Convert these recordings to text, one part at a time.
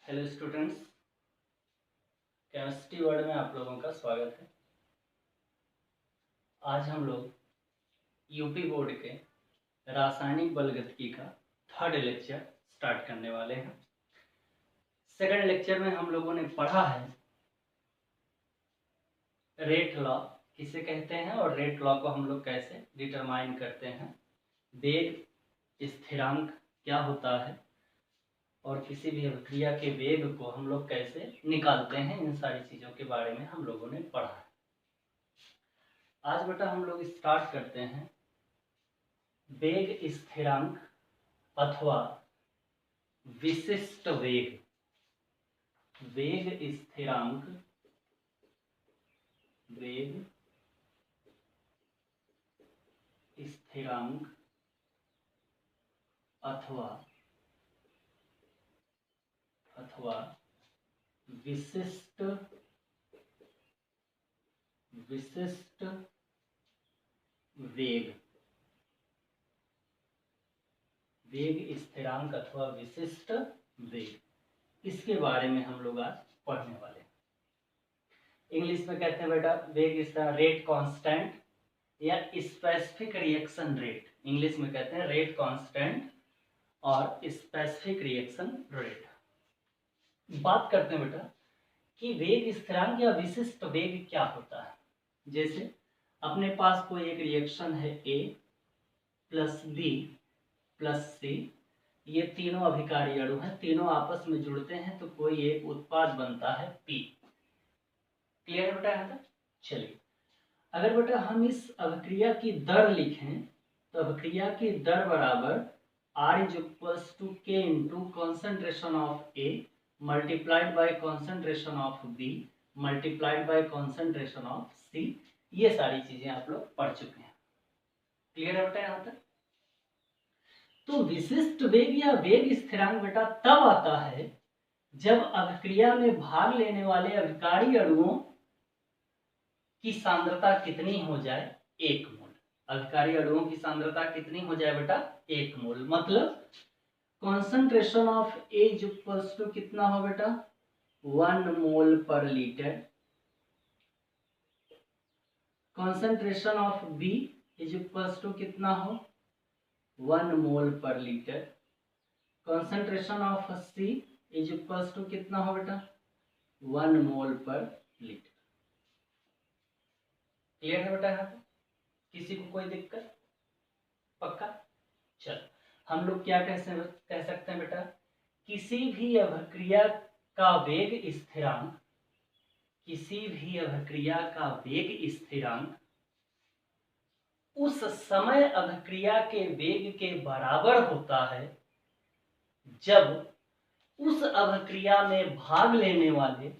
Hello students, chemistry world में आप लोगों का स्वागत है। आज हम लोग यूपी बोर्ड के रासायनिक बलगतिकी का थर्ड लेक्चर स्टार्ट करने वाले हैं। सेकंड लेक्चर में हम लोगों ने पढ़ा है रेट लॉ किसे कहते हैं और रेट लॉ को हम लोग कैसे डिटरमाइन करते हैं, वेग स्थिरांक क्या होता है और किसी भी अभिक्रिया के वेग को हम लोग कैसे निकालते हैं, इन सारी चीज़ों के बारे में हम लोगों ने पढ़ा है। आज बेटा हम लोग स्टार्ट करते हैं वेग स्थिरांक अथवा विशिष्ट वेग। वेग स्थिरांक, वेग स्थिरांक अथवा विशिष्ट वेग। वेग स्थिरांक अथवा विशिष्ट वेग, इसके बारे में हम लोग आज पढ़ने वाले हैं। इंग्लिश में कहते हैं बेटा वेग स्थिरांक रेट कांस्टेंट या स्पेसिफिक रिएक्शन रेट। इंग्लिश में कहते हैं रेट कांस्टेंट और स्पेसिफिक रिएक्शन रेट। बात करते हैं बेटा कि वेग स्थिरांक या विशिष्ट वेग क्या होता है। जैसे अपने पास कोई एक रिएक्शन है A plus B plus C, ये तीनों अभिकारी अणु हैं, तीनों आपस में जुड़ते हैं तो कोई एक उत्पाद बनता है P। क्लियर है बेटा यहाँ तक? चलिए, अगर बेटा हम इस अभिक्रिया की दर लिखें तो अभिक्रिया की दर बराबर R is equals to K into concentration of A multiplied by concentration of B multiplied by concentration of C। ये सारी चीजें आप लोग पढ़ चुके हैं। क्लियर है बेटा यहाँ तक? तो विशिष्ट वेग या वेग स्थिरांक बेटा तब आता है जब अभिक्रिया में भाग लेने वाले अभिकारी अणुओं की सांद्रता कितनी हो जाए, 1 मोल। अभिकारी अणुओं की सांद्रता कितनी हो जाए बेटा, 1 मोल। मतलब concentration of A is equals to कितना हो बेटा, 1 mole per litre. Concentration of B is equals to कितना हो, 1 mole per litre. Concentration of C is equals to कितना हो बेटा, 1 मोल पर लीटर। क्लियर है बेटा यहाँ पे? किसी को कोई दिक्कत? पक्का? चल, हम लोग क्या कह सकते हैं बेटा, किसी भी अभिक्रिया का वेग स्थिरांक, किसी भी अभिक्रिया का वेग स्थिरांक उस समय अभिक्रिया के वेग के बराबर होता है जब उस अभिक्रिया में भाग लेने वाले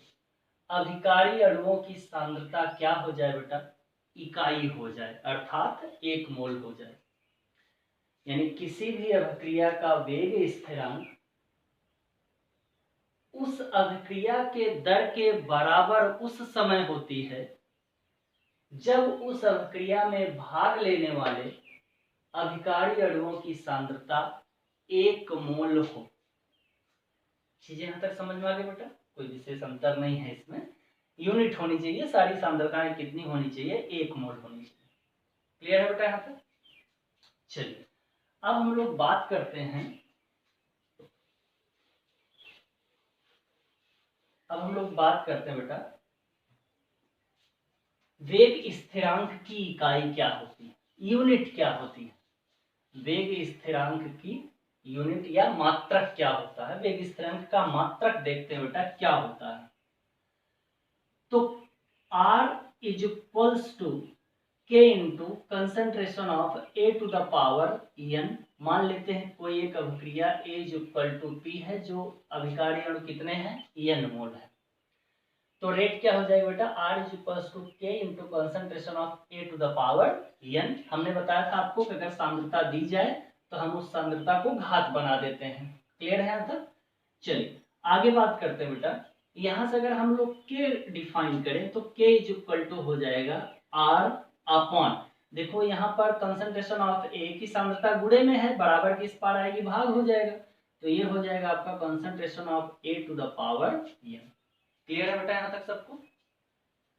अभिकारी अणुओं की सांद्रता क्या हो जाए बेटा, इकाई हो जाए, अर्थात 1 मोल हो जाए। यानी किसी भी अभिक्रिया का वेग स्थिरांक उस अभिक्रिया के दर के बराबर उस समय होती है जब उस अभिक्रिया में भाग लेने वाले अभिकारी अणुओं की सांद्रता 1 मोल हो। चीजें यहां तक समझ में आ गई बेटा? कोई विशेष अंतर नहीं है इसमें, यूनिट होनी चाहिए, सारी सांद्रताएं कितनी होनी चाहिए, 1 मोल होनी चाहिए। क्लियर है बेटा यहाँ तक? चलिए, अब हम लोग बात करते हैं, बेटा वेग स्थिरांक की इकाई क्या होती है, यूनिट क्या होती है। वेग स्थिरांक की यूनिट या मात्रक क्या होता है। वेग स्थिरांक का मात्रक देखते हैं बेटा क्या होता है। तो R is equals to K into concentration of A to the power N। मान लेते हैं कोई एक अभिक्रिया A is equal to P है, जो अभिकारी अणु कितने हैं, N मोल है। तो रेट क्या हो जाएगा बेटा, R is equals to K into concentration of A to the power N। हमने बताया था आपको कि अगर सांद्रता दी जाए तो हम उस सांद्रता को घात बना देते हैं। क्लियर है यहाँ तक? चलिए आगे बात करते हैं बेटा, यहां से अगर हम लोग K डिफाइन करें तो K इज इक्वल टू हो जाएगा R अपॉन, देखो यहाँ पर कंसेंट्रेशन ऑफ A की सांद्रता गुणे में है, बराबर किस पार आएगी, भाग हो जाएगा। तो ये हो जाएगा आपका concentration of A to the power n। Clear है बेटा यहाँ तक सबको?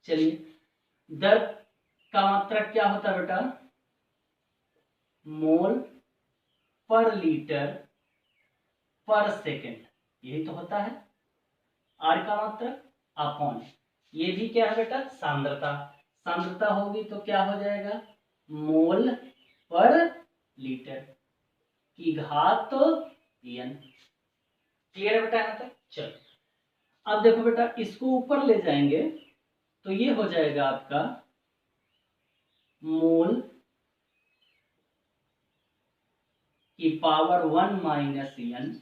चलिए, दर का मात्रक क्या होता है बेटा? मोल पर लीटर पर सेकेंड, यही तो होता है। आर का मात्रक अपॉन, ये भी क्या है बेटा? सांद्रता। सांद्रता होगी तो क्या हो जाएगा? मोल पर लीटर की घात n। क्लियर है बेटा यहाँ तक? चलो अब देखो बेटा, इसको ऊपर ले जाएंगे तो ये हो जाएगा आपका मोल की पावर 1 माइनस n।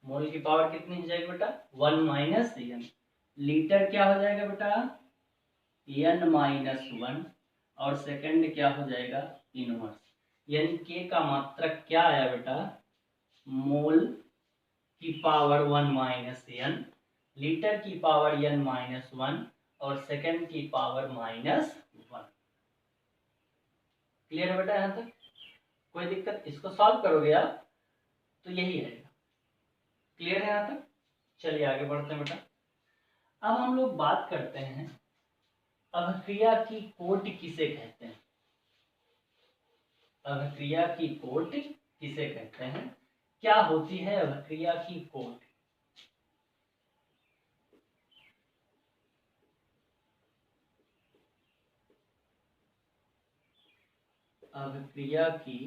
मोल की पावर कितनी हो जाएगी बेटा? 1 माइनस n। लीटर क्या हो जाएगा बेटा? n minus 1। और सेकंड क्या हो जाएगा? इनवर्स। यानी k का मात्रक क्या आया बेटा? मोल की पावर 1 माइनस n, लीटर की पावर n माइनस 1 और सेकंड की पावर माइनस 1। क्लियर है बेटा यहाँ तक? कोई दिक्कत? इसको सॉल्व करोगे आप तो यही रहेगा। क्लियर है यहाँ तक? चलिए आगे बढ़ते हैं बेटा। अब हम लोग बात करते हैं अभिक्रिया की कोटि किसे कहते हैं। अभिक्रिया की कोटि किसे कहते हैं? क्या होती है अभिक्रिया की कोटि? अभिक्रिया की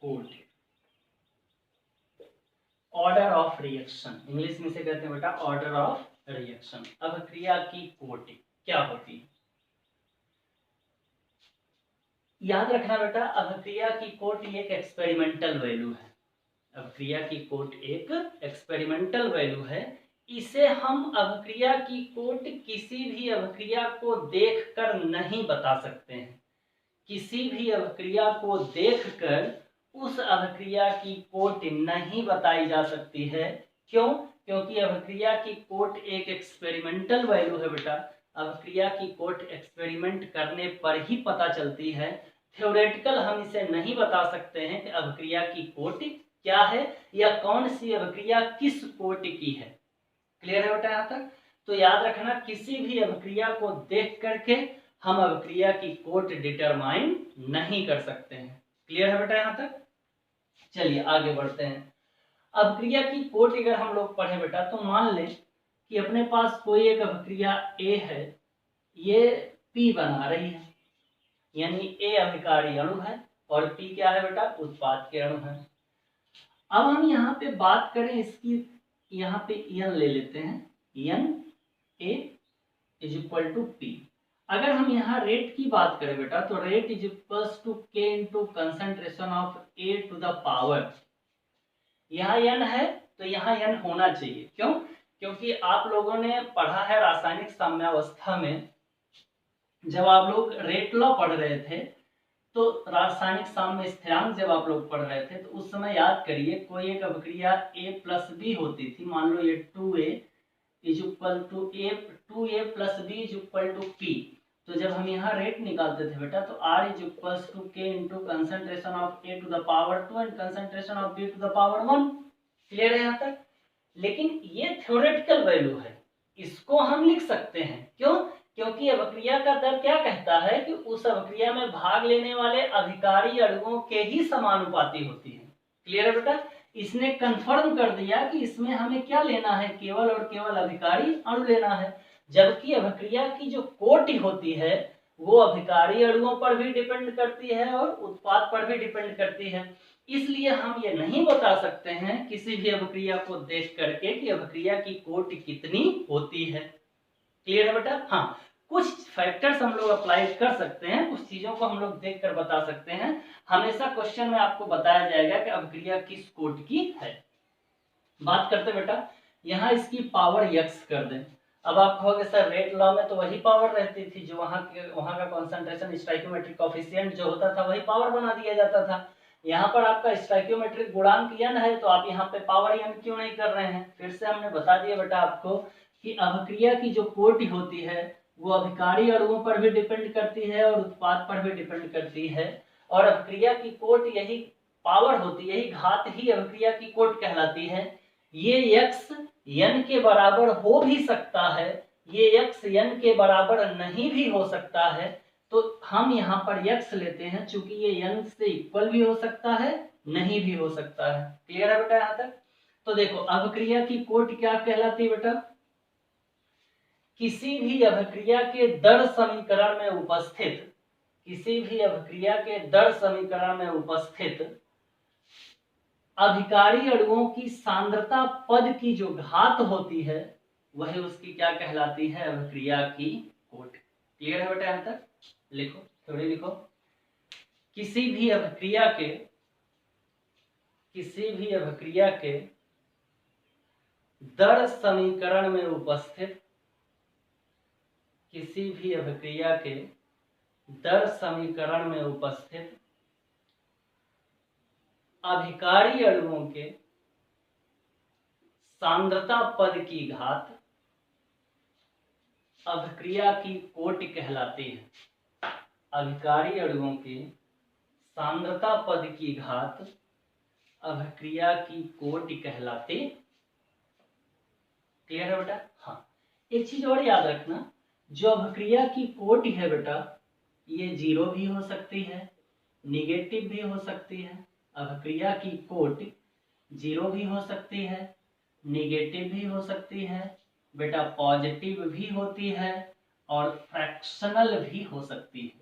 कोटि, ऑर्डर ऑफ रिएक्शन, इंग्लिश में से कहते हैं बेटा ऑर्डर ऑफ रिएक्शन। अभिक्रिया की कोटि क्या होती है? याद रखना बेटा, अभिक्रिया की कोटि एक एक्सपेरिमेंटल वैल्यू है। अभिक्रिया की कोटि एक एक्सपेरिमेंटल वैल्यू है। इसे हम अभिक्रिया की कोटि किसी भी अभिक्रिया को देखकर नहीं बता सकते हैं। किसी भी अभिक्रिया को देखकर उस अभिक्रिया की कोटि नहीं बताई जा सकती है। क्यों? क्योंकि अभिक्रिया की कोटि एक एक्सपेरिमेंटल वैल्यू है बेटा। अभिक्रिया की कोटि एक्सपेरिमेंट करने पर ही पता चलती है। थ्योरेटिकल हम इसे नहीं बता सकते हैं कि अभिक्रिया की कोटि क्या है या कौन सी अभिक्रिया किस कोटि की है। क्लियर है बेटा यहाँ तक? तो याद रखना, किसी भी अभिक्रिया को देख करके हम अभिक्रिया की कोटि डिटरमाइन नहीं कर सकते हैं। क्लियर है बेटा यहाँ तक? चलिए आगे बढ़ते हैं। अभिक्रिया की कोटि अगर हम लोग पढ़े बेटा तो मान लें कि अपने पास कोई एक अभिक्रिया A है, ये P बना रही है, यानी A अभिकारी अणु है और P क्या है बेटा? उत्पाद के अणु है। अब हम यहाँ पे बात करें इसकी, यहाँ पे n ले लेते हैं, n A is equal to P। अगर हम यहाँ रेट की बात करें बेटा तो rate is equals to K into concentration of A to the power, यहाँ n है तो यहाँ n होना चाहिए। क्यों? क्योंकि आप लोगों ने पढ़ा है रासायनिक साम्यावस्था में, जब आप लोग रेट लॉ पढ़ रहे थे तो रासायनिक साम्य स्थिरांक जब आप लोग पढ़ रहे थे तो उस समय याद करिए, कोई एक अभिक्रिया A प्लस बी होती थी, मान लो ये 2A is equal to A, 2A plus B is equal to P। तो जब हम यहाँ रेट निकालते थे बेटा तो R is equal to K into concentration of A to the power 2 and concentration of B to the power 1। Clear है यहाँ तक? लेकिन ये थ्योरेटिकल वैल्यू है, इसको हम लिख सकते हैं। क्यों? क्योंकि अभिक्रिया का दर क्या कहता है कि उस अभिक्रिया में भाग लेने वाले अभिकारी अणुओं के ही समानुपाती होती है। क्लियर है बेटा? इसने कंफर्म कर दिया कि इसमें हमें क्या लेना है, केवल और केवल अभिकारी अणु लेना है। जबकि अभिक्रिया की जो कोटि होती है वो अभिकारी अणुओं पर भी डिपेंड करती है और उत्पाद पर भी डिपेंड करती है। इसलिए हम ये नहीं बता सकते हैं किसी भी अभिक्रिया को देख करके कि अभिक्रिया की कोटि कितनी होती है। क्लियर है बेटा? हाँ, कुछ फैक्टर्स हम लोग अप्लाई कर सकते हैं, कुछ चीजों को हम लोग देखकर बता सकते हैं। हमेशा क्वेश्चन में आपको बताया जाएगा कि अभिक्रिया किस कोटि की है। बात करते बेटा, यहाँ इसकी पावर x कर दें। अब आप कहोगे सर रेट लॉ में तो वही पावर रहती थी, जो वहाँ का कॉन्सेंट्रेशन स्टोइकियोमेट्रिक कोएफिशिएंट जो होता था वही पावर बना दिया जाता था। यहाँ पर आपका स्टोइकियोमेट्रिक गुणांक n है तो आप यहाँ पे पावर n क्यों नहीं कर रहे हैं? फिर से हमने बता दिया बेटा आपको कि अभिक्रिया की जो कोटि होती है वो अभिकारी अणुओं पर भी डिपेंड करती है और उत्पाद पर भी डिपेंड करती है। और अभिक्रिया की कोटि यही पावर होती है, यही घात ही अभिक्रिया की कोट कहलाती है। ये x n के बराबर हो भी सकता है, ये x n के बराबर नहीं भी हो सकता है, तो हम यहाँ पर x लेते हैं, चूंकि ये n से इक्वल भी हो सकता है, नहीं भी हो सकता है। क्लियर है बेटा यहाँ तक? तो देखो अभिक्रिया की कोट क्या कहलाती है बेटा? किसी भी अभिक्रिया के दर समीकरण में उपस्थित, किसी भी अभिक्रिया के दर समीकरण में उपस्थित अभिकारी अणुओं की सांद्रता पद की जो घात होती है वह उसकी क्या कहलाती है? अभिक्रिया की कोट। क्लियर है बेटा यहाँ तक? लिखो, थोड़ी लिखो। किसी भी अभिक्रिया के दर समीकरण में उपस्थित, किसी भी अभिक्रिया के दर समीकरण में उपस्थित अभिकारी अणुओं के सांद्रता पद की घात अभिक्रिया की कोट कहलाती है। अभिकारी अणुओं के सांद्रता पद की घात अभिक्रिया की कोट कहलाती। क्लियर है बेटा? हाँ, एक चीज और याद रखना, जो अभिक्रिया की कोट है बेटा, ये 0 भी हो सकती है, निगेटिव भी हो सकती है। अभिक्रिया की कोट 0 भी हो सकती है, निगेटिव भी हो सकती है बेटा, पॉजिटिव भी होती है और फ्रैक्शनल भी हो सकती है।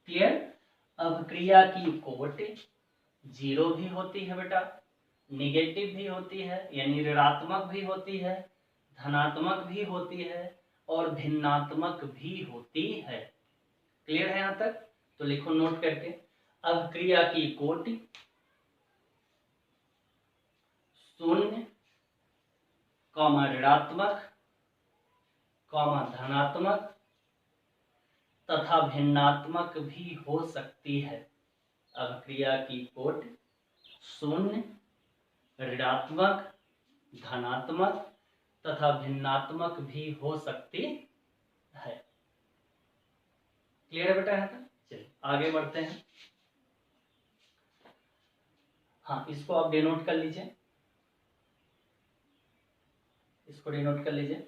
क्लियर? अभिक्रिया की कोट 0 भी होती है बेटा, निगेटिव भी होती है यानी ऋणात्मक भी होती है, धनात्मक भी होती है और भिन्नात्मक भी होती है। क्लियर है यहाँ तक? तो लिखो नोट करके, अभिक्रिया की कोट 0, ऋणात्मक, धनात्मक तथा भिन्नात्मक भी हो सकती है। अभिक्रिया की कोट 0, ऋणात्मक, धनात्मक तथा भिन्नात्मक भी हो सकती है। क्लियर है बेटा यहाँ तक? चलिए आगे बढ़ते हैं। हाँ, इसको आप डिनोट कर लीजिए, इसको डिनोट कर लीजिए।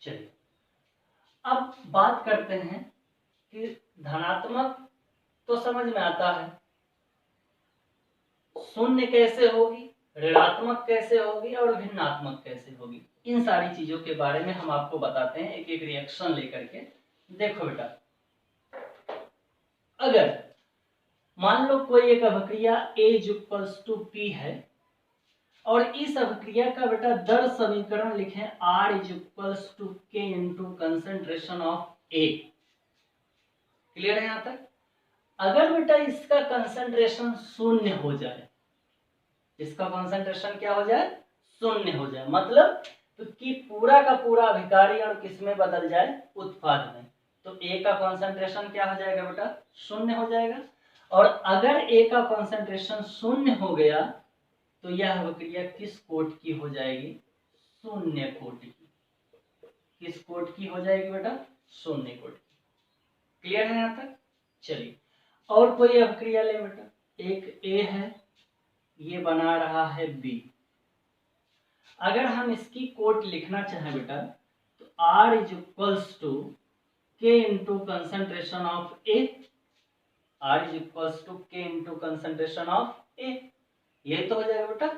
चलिए अब बात करते हैं कि धनात्मक तो समझ में आता है, 0 कैसे होगी, ऋणात्मक कैसे होगी और भिन्नात्मक कैसे होगी, इन सारी चीजों के बारे में हम आपको बताते हैं एक एक रिएक्शन लेकर के। देखो बेटा, अगर मान लो कोई एक अभिक्रिया A=P है और इस अभिक्रिया का बेटा दर समीकरण लिखें R=K into concentration of A। Clear है यहाँ तक? अगर बेटा इसका कंसेंट्रेशन 0 हो जाए, इसका कंसेंट्रेशन क्या हो जाए? 0 हो जाए, मतलब तो कि पूरा का पूरा अभिकारी अणु किस में बदल जाए? उत्पाद में। तो A का कंसेंट्रेशन क्या हो जाएगा बेटा? 0 हो जाएगा। और अगर A का कंसेंट्रेशन 0 हो गया तो यह अभिक्रिया किस कोट की हो जाएगी? 0 कोट की। किस कोट की हो जाएगी बेटा? 0 कोट की। क्लियर है यहाँ तक? चलिए और कोई अभिक्रिया ले बेटा, एक A है, ये बना रहा है B। अगर हम इसकी कोट लिखना चाहें बेटा तो R=K into concentration of A, R=K into concentration of A, ये तो हो जाएगा बेटा।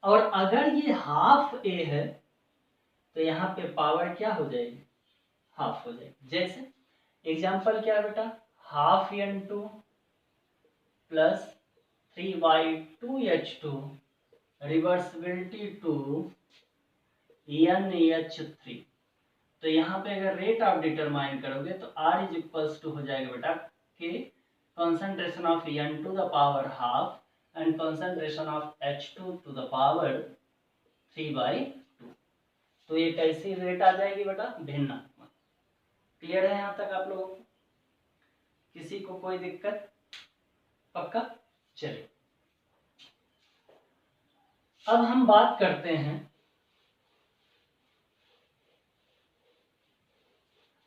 और अगर ये हाफ A है तो यहाँ पे पावर क्या हो जाएगी? हाफ हो जाएगी। जैसे एग्जांपल क्या है बेटा, half N2 plus 3/2H2 reversibility to NH3। तो यहाँ पे अगर रेट आप डिटरमाइन करोगे तो R=, हो जाएगा बेटा K concentration of N to the power half and concentration of H2 to the power 3/2। तो ये कैसी रेट आ जाएगी बेटा? भिन्नात्मक। क्लियर है यहाँ तक आप लोगों को? किसी को कोई दिक्कत? पक्का? चलिए अब हम बात करते हैं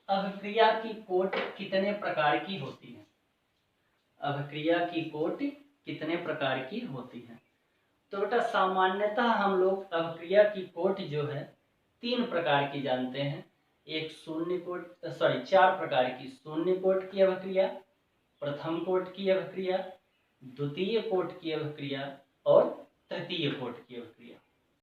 अभिक्रिया की कोट कितने प्रकार की होती है। अभिक्रिया की कोट कितने प्रकार की होती है? तो बेटा सामान्यतः हम लोग अभिक्रिया की कोट जो है 3 प्रकार की जानते हैं। एक शून्य कोट, सॉरी 4 प्रकार की शून्य कोट की अभिक्रिया, प्रथम कोट की अभिक्रिया, द्वितीय कोट की अभिक्रिया और तृतीय कोट की अभिक्रिया।